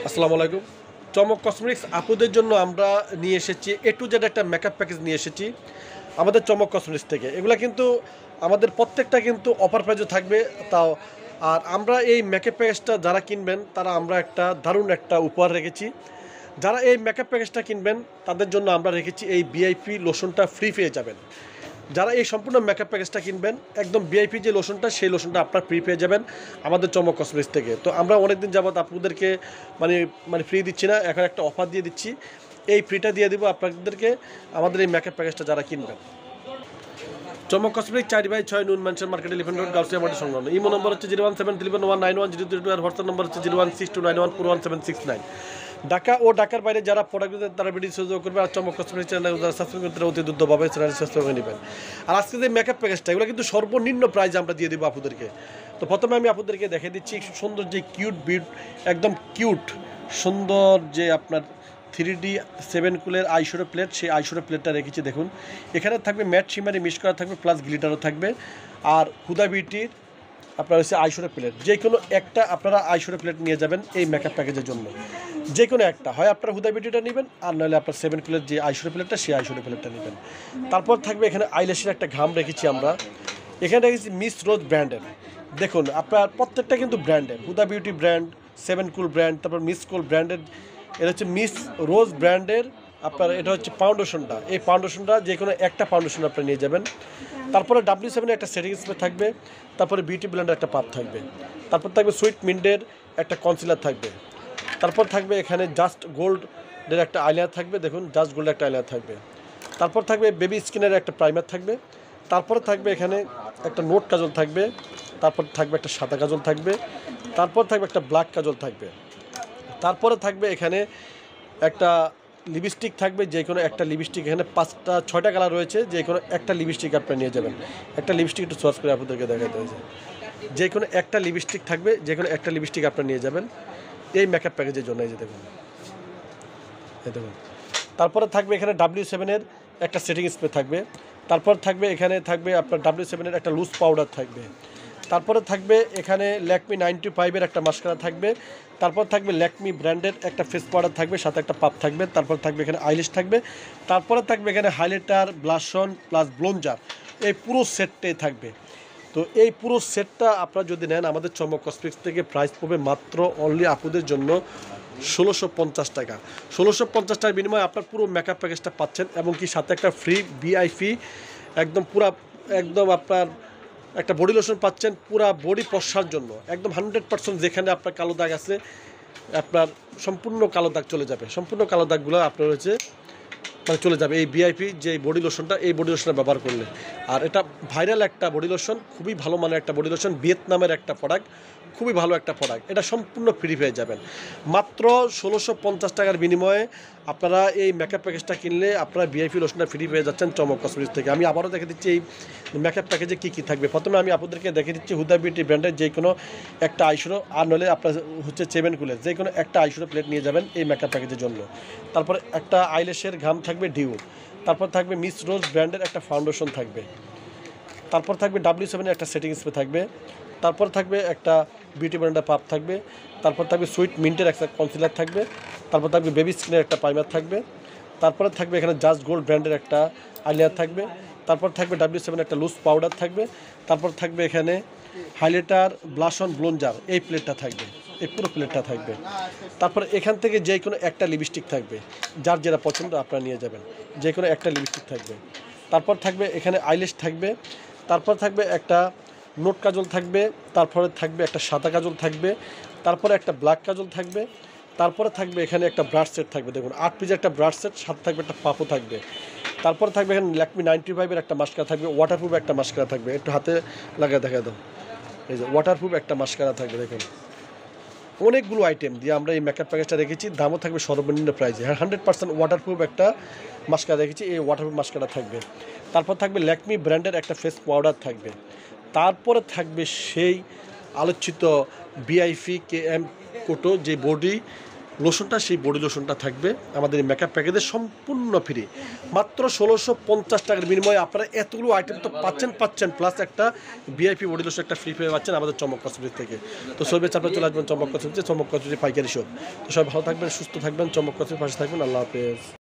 আসসালামু আলাইকুম। চমক কসমেটিক্স আপুদের জন্য আমরা নিয়ে এসেছি এ টু জেড একটা মেকআপ প্যাকেজ নিয়ে এসেছি আমাদের চমক কসমেটিক্স থেকে। এগুলা কিন্তু আমাদের প্রত্যেকটা কিন্তু অফার প্রাইজে থাকবে তাও। আর আমরা এই মেকআপ প্যাকেজটা যারা কিনবেন তারা আমরা একটা দারুণ একটা উপহার রেখেছি। যারা এই মেকআপ প্যাকেজটা কিনবেন তাদের জন্য আমরা রেখেছি এই ভিআইপি লোশনটা ফ্রি পেয়ে যাবেন। যারা এই সম্পূর্ণ মেকআপ প্যাকেজটা কিনবেন একদম ভিআইপি যে লোশনটা সেই লোশনটা আপনার ফ্রি পেয়ে যাবেন আমাদের চমক কসমেটিক্স থেকে। তো আমরা অনেকদিন যাবত আপনাদেরকে মানে মানে ফ্রি দিচ্ছি না, এখন একটা অফার দিয়ে দিচ্ছি। এই ফ্রিটা দিয়ে দিব আপনাদেরকে আমাদের এই মেকআপ প্যাকেজটা যারা কিনবেন। চমক কসমেটিক 4/6 নুন mansion market elephant road Gausia market সংলগ্ন। ইমো নম্বর হচ্ছে 01731919032 আর হোয়াটসঅ্যাপ নম্বর হচ্ছে 01629141769। ঢাকা ও ঢাকার বাইরে যারা প্রোডাক্ট তারা ভিডিও সহযোগ করবে। আর চমক কসমেটিক চ্যানেল যারা সাবস্ক্রাইব করতে অতি দ্রুতভাবে চ্যানেল সাবস্ক্রাইব করে নেবেন। আর আজকে যে মেকআপ প্যাকেজটা এগুলো কিন্তু সর্বনিম্ন প্রাইস আমরা দিয়ে দেবো আপনাদেরকে। তো প্রথমে আমি আপনাদেরকে দেখে দিচ্ছি সুন্দর যে কিউট বিট, একদম কিউট সুন্দর যে আপনার 3D 7 কুলের আইশ্যাডো প্লেট, সেই আইশ্যাডো প্লেটটা রেখেছি দেখুন। এখানে থাকবে ম্যাট শিমারি মিক্স করা থাকবে, প্লাস গ্লিটারও থাকবে। আর হুদা বিউটির আপনার হচ্ছে আইশ্যাডো প্লেট, যে কোনো একটা আপনারা আইশ্যাডো প্লেট নিয়ে যাবেন এই মেকআপ প্যাকেজের জন্য। যে কোনো একটা হয় আপনারা হুদা বিউটিটা নেবেন, আর নাহলে আপনার 7 কুলের যে আইশ্যাডো প্লেটটা সেই আইশ্যাডো প্লেটটা নেবেন। তারপর থাকবে এখানে আইল্যাশের একটা ঘাম রেখেছি আমরা। এখানে রেখেছি মিস রোজ ব্র্যান্ডের। দেখুন আপনার প্রত্যেকটা কিন্তু ব্র্যান্ডের, হুদা বিউটি ব্র্যান্ড, 7 কুল ব্র্যান্ড, তারপর মিস কুল ব্র্যান্ডের। এটা হচ্ছে মিস রোজ ব্র্যান্ডের আপনার, এটা হচ্ছে ফাউন্ডেশনটা। এই ফাউন্ডেশনটা যে কোনো একটা ফাউন্ডেশন আপনারা নিয়ে যাবেন। তারপরে W7 একটা সেটিং স্প্রে থাকবে, তারপরে বিউটি ব্লেন্ডের একটা পাপ থাকবে, তারপর থাকবে সুইট মিন্টের একটা কনসিলার থাকবে, তারপর থাকবে এখানে জাস্ট গোল্ডের একটা আইলাইনার থাকবে, দেখুন জাস্ট গোল্ডের একটা আইলাইনার থাকবে। তারপর থাকবে বেবি স্কিনের একটা প্রাইমার থাকবে, তারপরে থাকবে এখানে একটা নোট কাজল থাকবে, তারপর থাকবে একটা সাদা কাজল থাকবে, তারপর থাকবে একটা ব্ল্যাক কাজল থাকবে, তারপরে থাকবে এখানে একটা লিপস্টিক থাকবে। যে কোনো একটা লিপস্টিক, এখানে 5-6টা কালার রয়েছে, যে কোনো একটা লিপস্টিক আপনারা নিয়ে যাবেন। একটা লিপস্টিক একটু চয়েস করে আপনাদেরকে দেখাতে হয়েছে। যে কোনো একটা লিপস্টিক থাকবে, যে কোনো একটা লিপস্টিক আপনারা নিয়ে যাবেন এই মেকআপ প্যাকেজের জন্য। এই যে দেখুন, এই দেখুন। তারপরে থাকবে এখানে W7-এর একটা সেটিং স্প্রে থাকবে, তারপর থাকবে এখানে থাকবে আপনার W7-এর একটা লুজ পাউডার থাকবে, তারপরে থাকবে এখানে ল্যাকমি 95-এর একটা মাস্কারা থাকবে, তারপর থাকবে ল্যাকমি ব্র্যান্ডের একটা ফেস পাউডার থাকবে, সাথে একটা পাপ থাকবে, তারপর থাকবে এখানে আইলিশ থাকবে, তারপরে থাকবে এখানে হাইলাইটার, ব্লাশন প্লাস ব্লোঞ্জার, এই পুরো সেটটাই থাকবে। তো এই পুরো সেটটা আপনারা যদি নেন আমাদের চমক কসমেটিক্স থেকে প্রাইস পড়বে মাত্র অনলি আপুদের জন্য 1650 টাকা। 1650 টাকার বিনিময়ে আপনার পুরো মেকআপ প্যাকেজটা পাচ্ছেন, এবং কি সাথে একটা ফ্রি ভিআইপি একদম পুরা একদম আপনার একটা বডি লোশন পাচ্ছেন পুরা বডি পশার জন্য, একদম 100%। যেখানে আপনার কালো দাগ আছে আপনার সম্পূর্ণ কালো দাগ চলে যাবে, সম্পূর্ণ কালো দাগগুলো আপনার হচ্ছে মানে চলে যাবে এই ভিআইপি যে বডি লোশনটা, এই বডি লোশনটা ব্যবহার করলে। আর এটা ভাইরাল একটা বডি লোশন, খুবই ভালো মানের একটা বডি লোশন, ভিয়েতনামের একটা প্রোডাক্ট, খুবই ভালো একটা প্রোডাক্ট। এটা সম্পূর্ণ ফ্রি পেয়ে যাবেন মাত্র 1650 টাকার বিনিময়ে। আপনারা এই মেকআপ প্যাকেজটা কিনলে আপনারা ভিআইপি লোশনটা ফ্রি পেয়ে যাচ্ছেন চমক কসমেটিক্স থেকে। আমি আবারও দেখে দিচ্ছি এই মেকআপ প্যাকেজে কী কী থাকবে। প্রথমে আমি আপনাদেরকে দেখে দিচ্ছি হুদা বিউটি ব্র্যান্ডের যে কোনো একটা আইশ্যাডো, আর নলে আপনার হচ্ছে 7 কুলের যে কোনো একটা আইশ্যাডো প্লেট নিয়ে যাবেন এই মেকআপ প্যাকেজের জন্য। তারপরে একটা আইল্যাশের ঘাম থাকবে ডিউ, তারপর থাকবে মিস রোজ ব্র্যান্ডের একটা ফাউন্ডেশন থাকবে, তারপর থাকবে W7-এর একটা সেটিং স্প্রে থাকবে, তারপর থাকবে একটা বিউটি ব্র্যান্ডের পাপ থাকবে, তারপর থাকবে সুইট মিন্টের একটা কনসিলার থাকবে, তারপর থাকবে বেবি স্কিনের একটা প্রাইমার থাকবে, তারপরে থাকবে এখানে জাস্ট গোল্ড ব্র্যান্ডের একটা আইলাইনার থাকবে, তারপর থাকবে W7 একটা লুজ পাউডার থাকবে, তারপর থাকবে এখানে হাইলাইটার, ব্লাশন, ব্লোঞ্জার, এই প্লেটটা থাকবে, এই পুরো প্লেটটা থাকবে। তারপর এখান থেকে যে কোনো একটা লিপস্টিক থাকবে, যার যেটা পছন্দ আপনারা নিয়ে যাবেন, যে কোনো একটা লিপস্টিক থাকবে। তারপর থাকবে এখানে আইল্যাশ থাকবে, তারপর থাকবে একটা নোট কাজল থাকবে, তারপরে থাকবে একটা সাদা কাজল থাকবে, তারপরে একটা ব্ল্যাক কাজল থাকবে, তারপরে থাকবে এখানে একটা ব্রাশ সেট থাকবে, দেখুন 8 পিসের একটা ব্রাশ সেট, সাথে থাকবে একটা পাপও থাকবে। তারপরে থাকবে এখানে ল্যাকমি 95-এর একটা মাস্কারা থাকবে, ওয়াটারপ্রুফ একটা মাস্কারা থাকবে, একটু হাতে লাগিয়ে দেখা দাও। এই যে ওয়াটারপ্রুফ একটা মাস্কারা থাকবে, দেখুন অনেকগুলো আইটেম দিয়ে আমরা এই মেকআপ প্যাকেজটা রেখেছি। দামও থাকবে সর্বনিম্ন প্রাইসে। হ্যাঁ, 100% ওয়াটারপ্রুফ একটা মাস্কারা রেখেছি, এই ওয়াটারপ্রুফ মাস্কারা থাকবে। তারপর থাকবে ল্যাকমি ব্র্যান্ডের একটা ফেস পাউডার থাকবে, তারপরে থাকবে সেই আলোচিত ভিআইপি KM কোটো যে বডি লোশনটা, সেই বডি লোশনটা থাকবে আমাদের এই মেকআপ প্যাকেজে সম্পূর্ণ ফ্রি। মাত্র 1650 টাকার বিনিময়ে আপনারা এতগুলো আইটেম তো পাচ্ছেন প্লাস একটা ভিআইপি বডি লোশন একটা ফ্রি পেয়ে পাচ্ছেন আমাদের চমক কসমেটিক্স থেকে। তো সবে আপনারা চলে আসবেন চমক কসমেটিক্সে, চমক কসমেটিক্স পাইকারি শপ। তো সবাই ভালো থাকবেন, সুস্থ থাকবেন, চমক কসমেটিক্স পাশে থাকবেন। আল্লাহ হাফেজ।